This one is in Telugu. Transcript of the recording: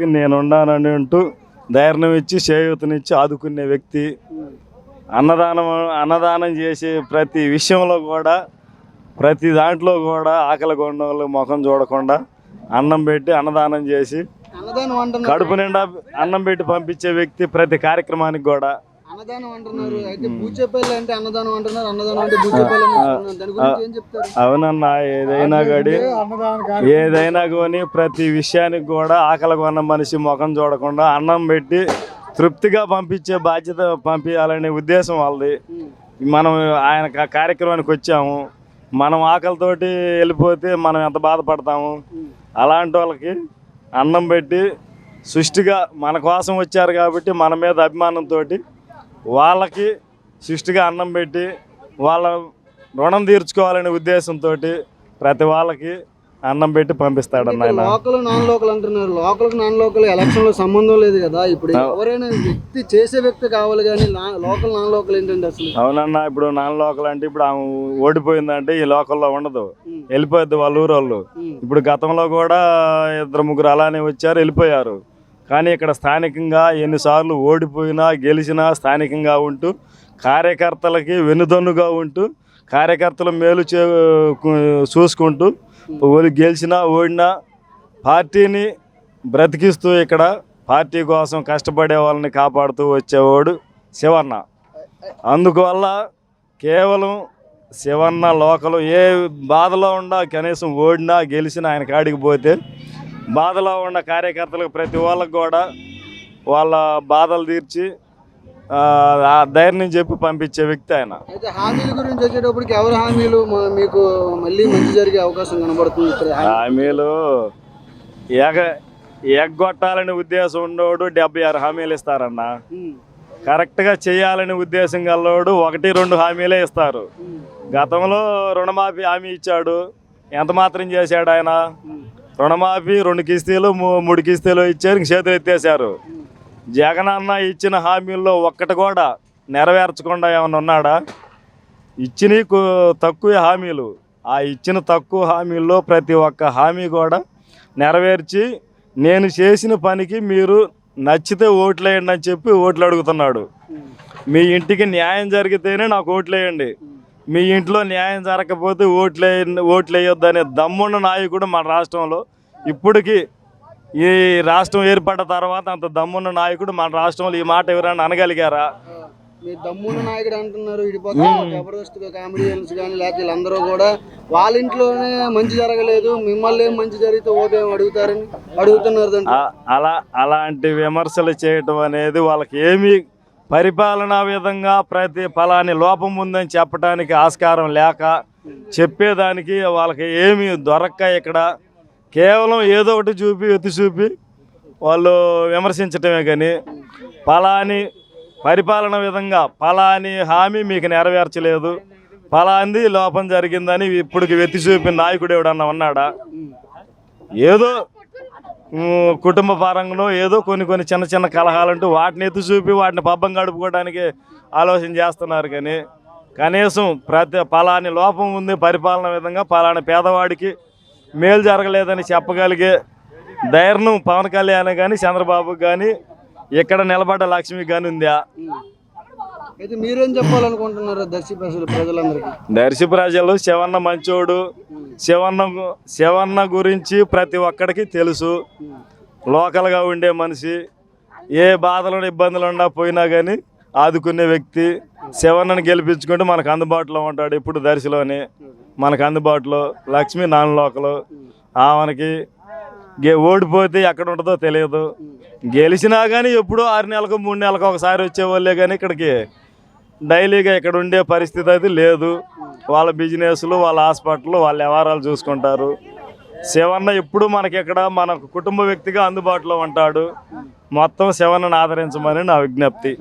నేనున్నానని అంటూ ధైర్యం ఇచ్చి చేయూతనిచ్చి ఆదుకునే వ్యక్తి. అన్నదానం చేసే ప్రతి విషయంలో కూడా, ప్రతి దాంట్లో కూడా ఆకలి గొండోళ్ళ ముఖం చూడకుండా అన్నం పెట్టి అన్నదానం చేసి కడుపు నిండా అన్నం పెట్టి పంపించే వ్యక్తి. ప్రతి కార్యక్రమానికి కూడా అన్నదానం అంటున్నారు. అయితే బూచేపల్లి అంటే అన్నదానం అంటున్నారు, అన్నదానం అంటే బూచేపల్లి అంటున్నారు. దాని గురించి ఏం చెప్తారు? అవునన్నా, ఏదైనా కానీ ప్రతి విషయానికి కూడా ఆకలి కొన్న మనిషి ముఖం చూడకుండా అన్నం పెట్టి తృప్తిగా పంపించే బాధ్యత పంపించాలనే ఉద్దేశం వాళ్ళది. మనం ఆయన కార్యక్రమానికి వచ్చాము, మనం ఆకలితోటి వెళ్ళిపోతే మనం ఎంత బాధపడతాము. అలాంటి వాళ్ళకి అన్నం పెట్టి సృష్టిగా మన కోసం వచ్చారు కాబట్టి మన మీద అభిమానంతో వాళ్ళకి సృష్టిగా అన్నం పెట్టి వాళ్ళ రుణం తీర్చుకోవాలనే ఉద్దేశంతో ప్రతి వాళ్ళకి అన్నం పెట్టి పంపిస్తాడన్న. లోకల్ నాన్ లోకల్ అంటున్నారు. లోకల్ నాన్ లోకల్ ఎలక్షన్లో సంబంధం లేదు కదా. ఇప్పుడు ఎవరైనా వ్యక్తి చేసే వ్యక్తి కావాలి కానీ లోకల్ నాన్ లోకల్ ఏంటంటే అసలు. అవునన్నా, ఇప్పుడు నాన్ లోకల్ అంటే ఇప్పుడు ఆమె ఓడిపోయిందంటే ఈ లోకల్లో ఉండదు, వెళ్ళిపోద్ది వాళ్ళ ఊరోళ్ళు. ఇప్పుడు గతంలో కూడా 2-3 అలానే వచ్చారు, వెళ్ళిపోయారు. కానీ ఇక్కడ స్థానికంగా ఎన్నిసార్లు ఓడిపోయినా గెలిచినా స్థానికంగా ఉంటూ కార్యకర్తలకి వెన్నుదన్నుగా ఉంటూ కార్యకర్తల మేలు చూసుకుంటూ గెలిచినా ఓడినా పార్టీని బ్రతికిస్తూ ఇక్కడ పార్టీ కోసం కష్టపడే వాళ్ళని కాపాడుతూ వచ్చేవాడు శివన్న. అందువల్ల కేవలం శివన్న లోకలు ఏ బాధలో ఉన్నా కనీసం ఓడినా గెలిచినా ఆయన కాడికి పోతే బాధలో ఉన్న కార్యకర్తలకు ప్రతి వాళ్ళకు కూడా వాళ్ళ బాధలు తీర్చి ధైర్యం చెప్పి పంపించే వ్యక్తి ఆయన. అయితే హామీల గురించి వచ్చేటప్పటికి ఎవరు హామీలు మీకు మళ్ళీ మంచి జరిగే అవకాశం కనబడుతుంది? హామీలు ఎగ్గొట్టాలనే ఉద్దేశం ఉన్నోడు 76 హామీలు ఇస్తారన్న. కరెక్ట్గా చేయాలనే ఉద్దేశం గల్లోడు 1-2 హామీలే ఇస్తారు. గతంలో రుణమాఫీ హామీ ఇచ్చాడు, ఎంత మాత్రం చేశాడు ఆయన? రుణమాఫీ 2 కిస్తీలు 3 కిస్తీలు ఇచ్చారు, ఇంక చేతులు ఎత్తేసారు. జగన్ అన్న ఇచ్చిన హామీల్లో ఒక్కటి కూడా నెరవేర్చకుండా ఏమన్నా ఉన్నాడా? ఇచ్చిన తక్కువ హామీలు, ఆ ఇచ్చిన తక్కువ హామీల్లో ప్రతి ఒక్క హామీ కూడా నెరవేర్చి నేను చేసిన పనికి మీరు నచ్చితే ఓట్లేయండి అని చెప్పి ఓట్లు అడుగుతున్నాడు. మీ ఇంటికి న్యాయం జరిగితేనే నాకు ఓట్లేయండి, మీ ఇంట్లో న్యాయం జరగకపోతే ఓట్లేయొద్దు అనే దమ్మున్న నాయకుడు మన రాష్ట్రంలో. ఇప్పటికీ ఈ రాష్ట్రం ఏర్పడ్డ తర్వాత అంత దమ్మున్న నాయకుడు మన రాష్ట్రంలో ఈ మాట ఎవరైనా అనగలిగారా? దమ్మున్న నాయకుడు అంటున్నారు. జబర్దస్త్ కామెడియన్స్ కానీ లేకపోతే వీళ్ళందరూ కూడా వాళ్ళ ఇంట్లోనే మంచి జరగలేదు, మిమ్మల్ని ఏం మంచి జరిగితే ఓటేం అడుగుతున్నారు. అలాంటి విమర్శలు చేయటం అనేది వాళ్ళకి ఏమీ పరిపాలనా విధంగా ప్రతి ఫలాని లోపం ఉందని చెప్పడానికి ఆస్కారం లేక చెప్పేదానికి వాళ్ళకి ఏమీ దొరక్క ఇక్కడ కేవలం ఏదో ఒకటి ఎత్తి చూపి వాళ్ళు విమర్శించటమే. కానీ ఫలాని పరిపాలన విధంగా ఫలాని హామీ మీకు నెరవేర్చలేదు, ఫలాంది లోపం జరిగిందని ఇప్పటికి ఎత్తి చూపిన నాయకుడు ఎవడన్నా ఉన్నాడా? ఏదో కుటుంబ పరంగానో ఏదో కొన్ని చిన్న కలహాలంటూ వాటిని ఎత్తి చూపి వాటిని పబ్బం గడుపుకోవడానికి ఆలోచన చేస్తున్నారు. కానీ కనీసం ఫలాని లోపం ఉంది పరిపాలన విధంగా, ఫలాని పేదవాడికి మేలు జరగలేదని చెప్పగలిగే ధైర్యం పవన్ కళ్యాణ్ కానీ చంద్రబాబుకి కానీ ఇక్కడ నిలబడ్డ లక్ష్మికి కానీ ఉందా? అయితే మీరేం చెప్పాలనుకుంటున్నారు ప్రజలందరికీ? దర్శి ప్రజలు శివన్న మంచోడు, శివన్న గురించి ప్రతి ఒక్కడికి తెలుసు. లోకల్గా ఉండే మనిషి, ఏ బాధలు ఇబ్బందులు ఉన్నా పోయినా కానీ ఆదుకునే వ్యక్తి. శివన్నను గెలిపించుకుంటే మనకు అందుబాటులో ఉంటాడు. ఇప్పుడు దర్శిలోనే మనకు అందుబాటులో లక్ష్మి నాన్ లోకలు. ఆమెకి ఓడిపోతే ఎక్కడ ఉంటుందో తెలియదు, గెలిచినా కానీ ఎప్పుడో 6 నెలలకు 3 నెలలకు ఒకసారి వచ్చేవాళ్ళే. కానీ ఇక్కడికి డైలీగా ఇక్కడ ఉండే పరిస్థితి అయితే లేదు. వాళ్ళ బిజినెస్లు, వాళ్ళ హాస్పిటల్, వాళ్ళ వ్యవహారాలు చూసుకుంటారు. శివన్న ఎప్పుడు మనకి ఇక్కడ మన కుటుంబ వ్యక్తిగా అందుబాటులో ఉంటాడు. మొత్తం శివన్నను ఆదరించమని నా విజ్ఞప్తి.